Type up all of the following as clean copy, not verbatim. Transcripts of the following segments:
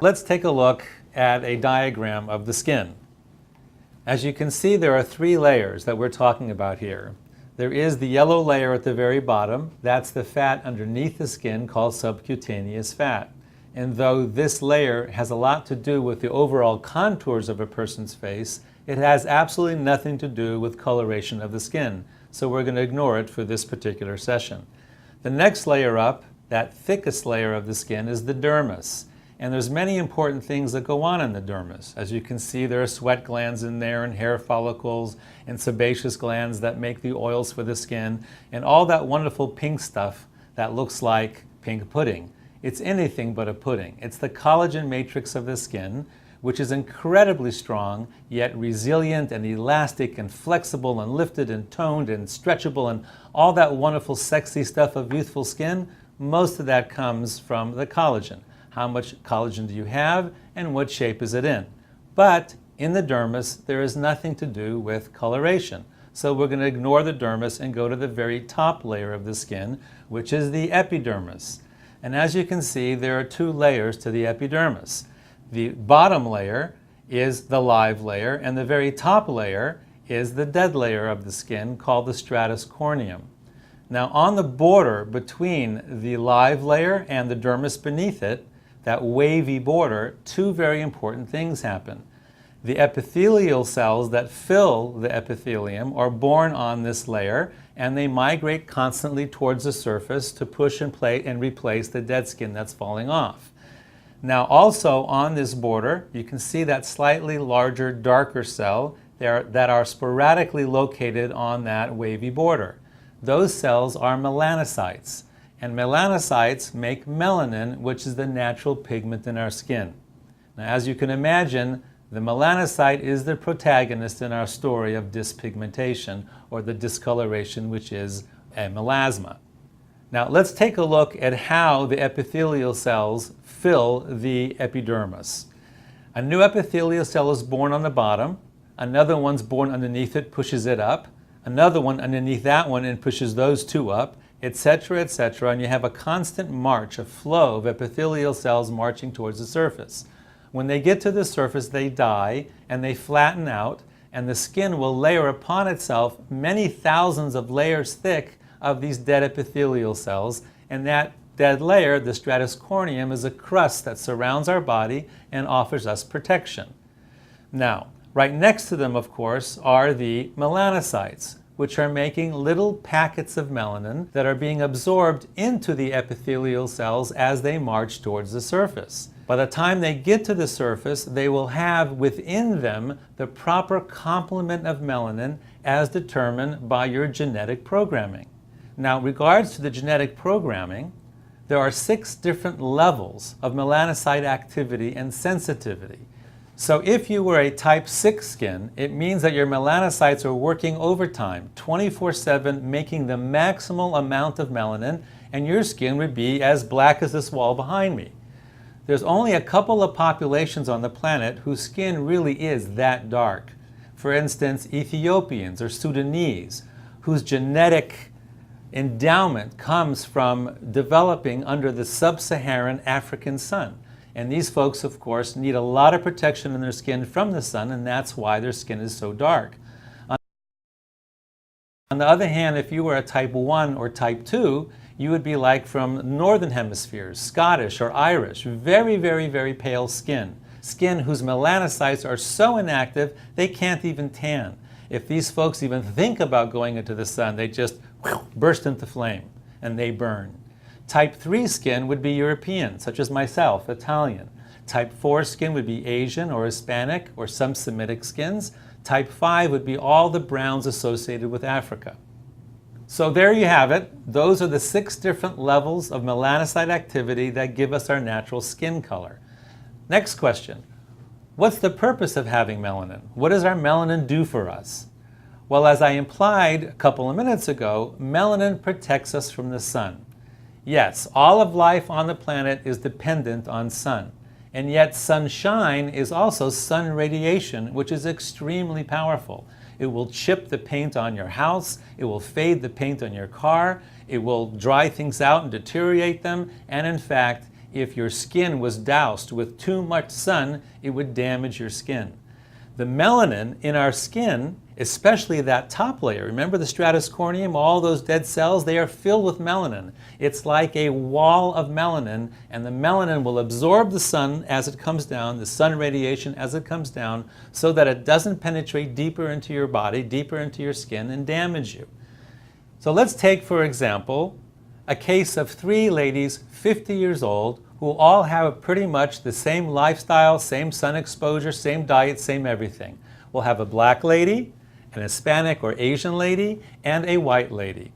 Let's take a look at a diagram of the skin. As you can see, there are three layers that we're talking about here. There is the yellow layer at the very bottom. That's the fat underneath the skin called subcutaneous fat. And though this layer has a lot to do with the overall contours of a person's face, it has absolutely nothing to do with coloration of the skin. So we're going to ignore it for this particular session. The next layer up, that thickest layer of the skin, is the dermis. And there's many important things that go on in the dermis. As you can see, there are sweat glands in there and hair follicles and sebaceous glands that make the oils for the skin and all that wonderful pink stuff that looks like pink pudding. It's anything but a pudding. It's the collagen matrix of the skin, which is incredibly strong, yet resilient and elastic and flexible and lifted and toned and stretchable and all that wonderful sexy stuff of youthful skin. Most of that comes from the collagen. How much collagen do you have and what shape is it in? But in the dermis, there is nothing to do with coloration. So we're going to ignore the dermis and go to the very top layer of the skin, which is the epidermis. And as you can see, there are two layers to the epidermis. The bottom layer is the live layer, and the very top layer is the dead layer of the skin called the stratus corneum. Now on the border between the live layer and the dermis beneath it, that wavy border, two very important things happen. The epithelial cells that fill the epithelium are born on this layer, and they migrate constantly towards the surface to push and plate and replace the dead skin that's falling off. Now also on this border, you can see that slightly larger, darker cell that are sporadically located on that wavy border. Those cells are melanocytes. And melanocytes make melanin, which is the natural pigment in our skin. Now, as you can imagine, the melanocyte is the protagonist in our story of dyspigmentation, or the discoloration, which is a melasma. Now, let's take a look at how the epithelial cells fill the epidermis. A new epithelial cell is born on the bottom. Another one's born underneath it, pushes it up. Another one underneath that one and pushes those two up, etc., etc., and you have a constant march, a flow of epithelial cells marching towards the surface. When they get to the surface, they die and they flatten out, and the skin will layer upon itself many thousands of layers thick of these dead epithelial cells, and that dead layer, the stratus corneum, is a crust that surrounds our body and offers us protection. Now, right next to them, of course, are the melanocytes, which are making little packets of melanin that are being absorbed into the epithelial cells as they march towards the surface. By the time they get to the surface, they will have within them the proper complement of melanin as determined by your genetic programming. Now, in regards to the genetic programming, there are 6 different levels of melanocyte activity and sensitivity. So if you were a type 6 skin, it means that your melanocytes are working overtime, 24/7, making the maximal amount of melanin, and your skin would be as black as this wall behind me. There's only a couple of populations on the planet whose skin really is that dark. For instance, Ethiopians or Sudanese, whose genetic endowment comes from developing under the sub-Saharan African sun. And these folks, of course, need a lot of protection in their skin from the sun, and that's why their skin is so dark. On the other hand, if you were a type 1 or type 2, you would be like from northern hemispheres, Scottish or Irish, very, very, very pale skin. Skin whose melanocytes are so inactive, they can't even tan. If these folks even think about going into the sun, they just burst into flame and they burn. Type 3 skin would be European, such as myself, Italian. Type 4 skin would be Asian or Hispanic or some Semitic skins. Type 5 would be all the browns associated with Africa. So there you have it. Those are the 6 different levels of melanocyte activity that give us our natural skin color. Next question. What's the purpose of having melanin? What does our melanin do for us? Well, as I implied a couple of minutes ago, melanin protects us from the sun. Yes, all of life on the planet is dependent on sun. And yet sunshine is also sun radiation, which is extremely powerful. It will chip the paint on your house, it will fade the paint on your car, it will dry things out and deteriorate them, and in fact, if your skin was doused with too much sun, it would damage your skin. The melanin in our skin, especially that top layer, remember the stratus corneum, all those dead cells, they are filled with melanin. It's like a wall of melanin, and the melanin will absorb the sun as it comes down, the sun radiation as it comes down, so that it doesn't penetrate deeper into your body, deeper into your skin, and damage you. So let's take, for example, a case of 3 ladies, 50 years old, who all have pretty much the same lifestyle, same sun exposure, same diet, same everything. We'll have a black lady, an Hispanic or Asian lady, and a white lady.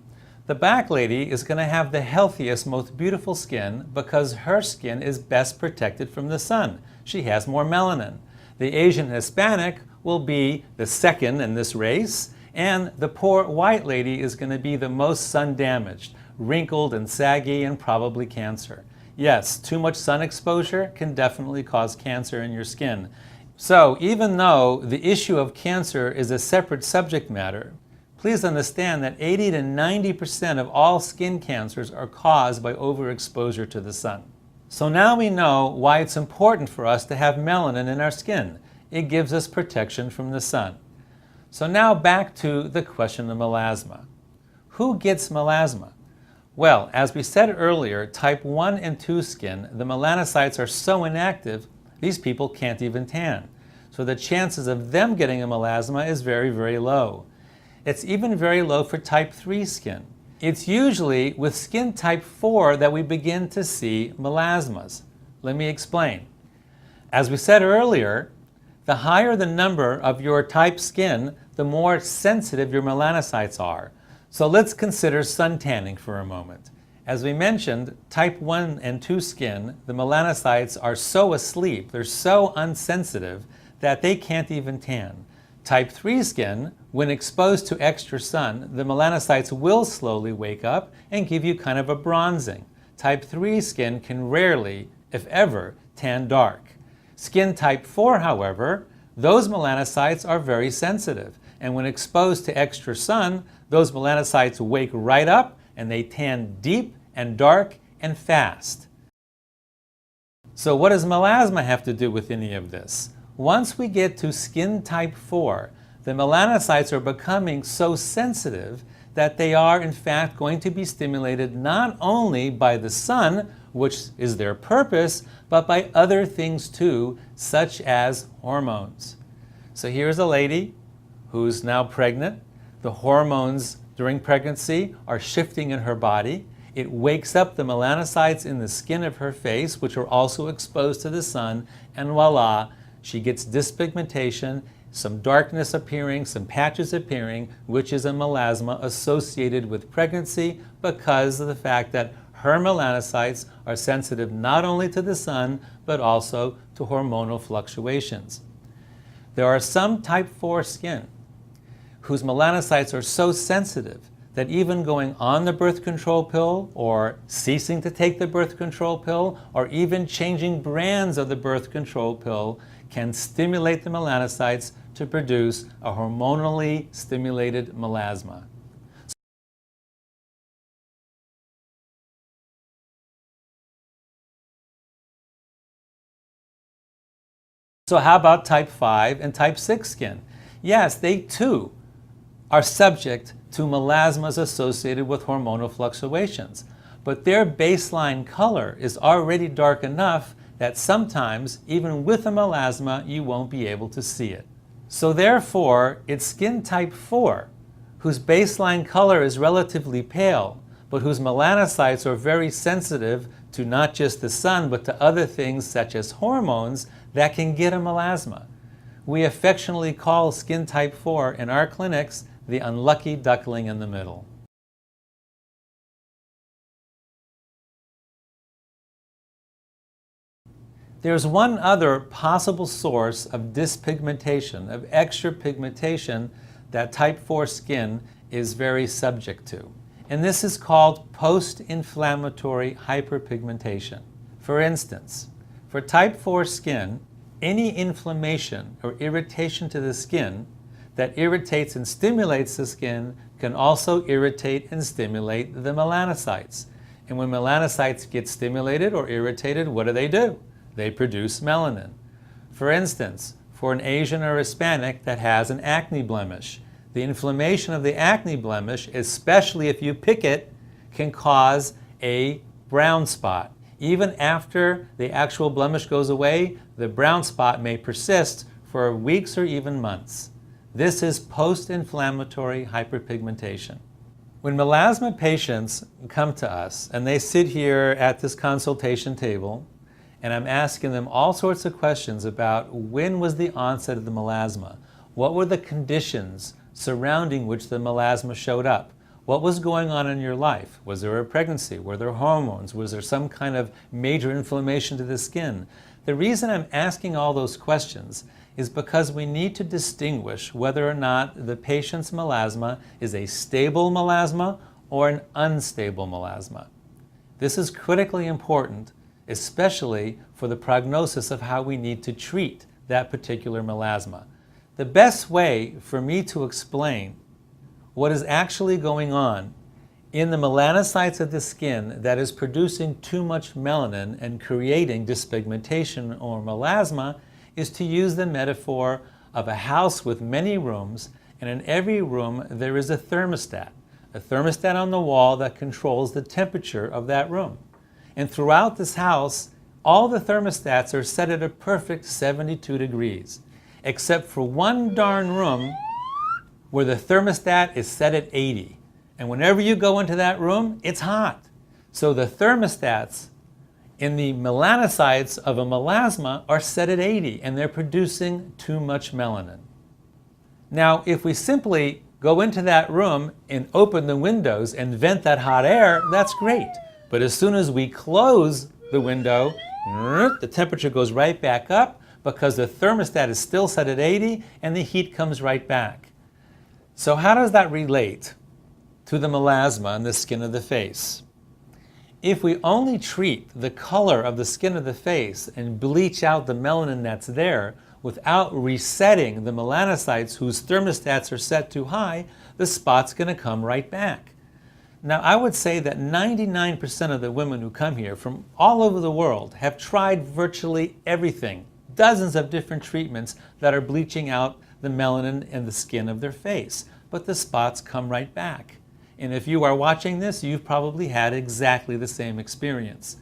The black lady is going to have the healthiest, most beautiful skin because her skin is best protected from the sun. She has more melanin. The Asian Hispanic will be the second in this race, and the poor white lady is going to be the most sun damaged, wrinkled and saggy, and probably cancer. Yes, too much sun exposure can definitely cause cancer in your skin. So even though the issue of cancer is a separate subject matter, please understand that 80 to 90% of all skin cancers are caused by overexposure to the sun. So now we know why it's important for us to have melanin in our skin. It gives us protection from the sun. So now back to the question of melasma. Who gets melasma? Well, as we said earlier, type 1 and 2 skin, the melanocytes are so inactive, these people can't even tan. So the chances of them getting a melasma is very, very low. It's even very low for type 3 skin. It's usually with skin type 4 that we begin to see melasmas. Let me explain. As we said earlier, the higher the number of your type skin, the more sensitive your melanocytes are. So let's consider sun tanning for a moment. As we mentioned, type 1 and 2 skin, the melanocytes are so asleep, they're so unsensitive that they can't even tan. Type 3 skin, when exposed to extra sun, the melanocytes will slowly wake up and give you kind of a bronzing. Type 3 skin can rarely, if ever, tan dark. Skin type 4, however, those melanocytes are very sensitive, and when exposed to extra sun, those melanocytes wake right up and they tan deep and dark and fast. So what does melasma have to do with any of this? Once we get to skin type 4, the melanocytes are becoming so sensitive that they are in fact going to be stimulated not only by the sun, which is their purpose, but by other things too, such as hormones. So here's a lady who's now pregnant. The hormones during pregnancy are shifting in her body. It wakes up the melanocytes in the skin of her face, which are also exposed to the sun, and voila, she gets dyspigmentation, some darkness appearing, some patches appearing, which is a melasma associated with pregnancy because of the fact that her melanocytes are sensitive not only to the sun, but also to hormonal fluctuations. There are some type 4 skin whose melanocytes are so sensitive that even going on the birth control pill or ceasing to take the birth control pill or even changing brands of the birth control pill can stimulate the melanocytes to produce a hormonally stimulated melasma. So how about type 5 and type 6 skin? Yes, they too are subject to melasmas associated with hormonal fluctuations, but their baseline color is already dark enough that sometimes, even with a melasma, you won't be able to see it. So therefore, it's skin type 4, whose baseline color is relatively pale, but whose melanocytes are very sensitive to not just the sun, but to other things such as hormones that can get a melasma. We affectionately call skin type 4 in our clinics the unlucky duckling in the middle. There's one other possible source of dyspigmentation, of extra pigmentation, that type 4 skin is very subject to. And this is called post-inflammatory hyperpigmentation. For instance, for type 4 skin, any inflammation or irritation to the skin that irritates and stimulates the skin can also irritate and stimulate the melanocytes. And when melanocytes get stimulated or irritated, what do? They produce melanin. For instance, for an Asian or Hispanic that has an acne blemish, the inflammation of the acne blemish, especially if you pick it, can cause a brown spot. Even after the actual blemish goes away, the brown spot may persist for weeks or even months. This is post-inflammatory hyperpigmentation. When melasma patients come to us and they sit here at this consultation table, and I'm asking them all sorts of questions about when was the onset of the melasma, what were the conditions surrounding which the melasma showed up, what was going on in your life, was there a pregnancy, were there hormones, was there some kind of major inflammation to the skin. The reason I'm asking all those questions is because we need to distinguish whether or not the patient's melasma is a stable melasma or an unstable melasma. This is critically important, especially for the prognosis of how we need to treat that particular melasma. The best way for me to explain what is actually going on in the melanocytes of the skin that is producing too much melanin and creating dyspigmentation or melasma is to use the metaphor of a house with many rooms, and in every room there is a thermostat on the wall that controls the temperature of that room. And throughout this house, all the thermostats are set at a perfect 72 degrees, except for one darn room where the thermostat is set at 80. And whenever you go into that room, it's hot. So the thermostats in the melanocytes of a melasma are set at 80, and they're producing too much melanin. Now, if we simply go into that room and open the windows and vent that hot air, that's great. But as soon as we close the window, the temperature goes right back up because the thermostat is still set at 80 and the heat comes right back. So how does that relate to the melasma on the skin of the face? If we only treat the color of the skin of the face and bleach out the melanin that's there without resetting the melanocytes whose thermostats are set too high, the spot's going to come right back. Now, I would say that 99% of the women who come here from all over the world have tried virtually everything, dozens of different treatments that are bleaching out the melanin in the skin of their face, but the spots come right back. And if you are watching this, you've probably had exactly the same experience.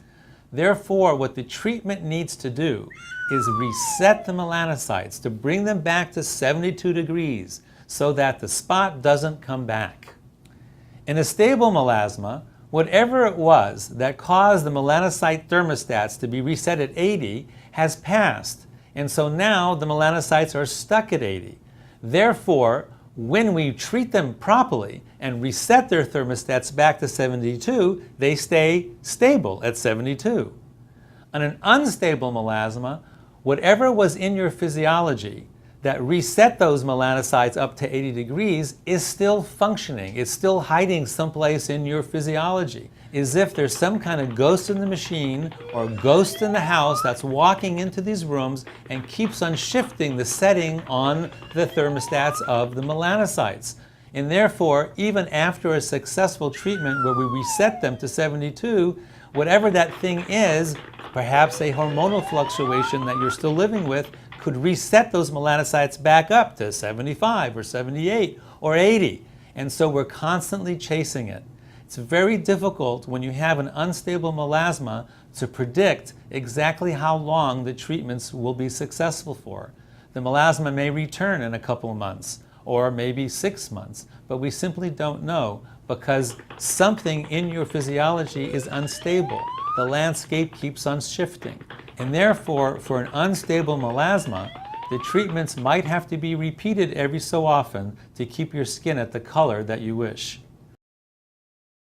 Therefore, what the treatment needs to do is reset the melanocytes to bring them back to 72 degrees so that the spot doesn't come back. In a stable melasma, whatever it was that caused the melanocyte thermostats to be reset at 80 has passed, and so now the melanocytes are stuck at 80. Therefore, when we treat them properly and reset their thermostats back to 72, they stay stable at 72. On an unstable melasma, whatever was in your physiology that reset those melanocytes up to 80 degrees is still functioning. It's still hiding someplace in your physiology. As if there's some kind of ghost in the machine or ghost in the house that's walking into these rooms and keeps on shifting the setting on the thermostats of the melanocytes. And therefore, even after a successful treatment where we reset them to 72, whatever that thing is, perhaps a hormonal fluctuation that you're still living with, could reset those melanocytes back up to 75 or 78 or 80. And so we're constantly chasing it. It's very difficult when you have an unstable melasma to predict exactly how long the treatments will be successful for. The melasma may return in a couple of months or maybe 6 months, but we simply don't know because something in your physiology is unstable. The landscape keeps on shifting. And therefore, for an unstable melasma, the treatments might have to be repeated every so often to keep your skin at the color that you wish.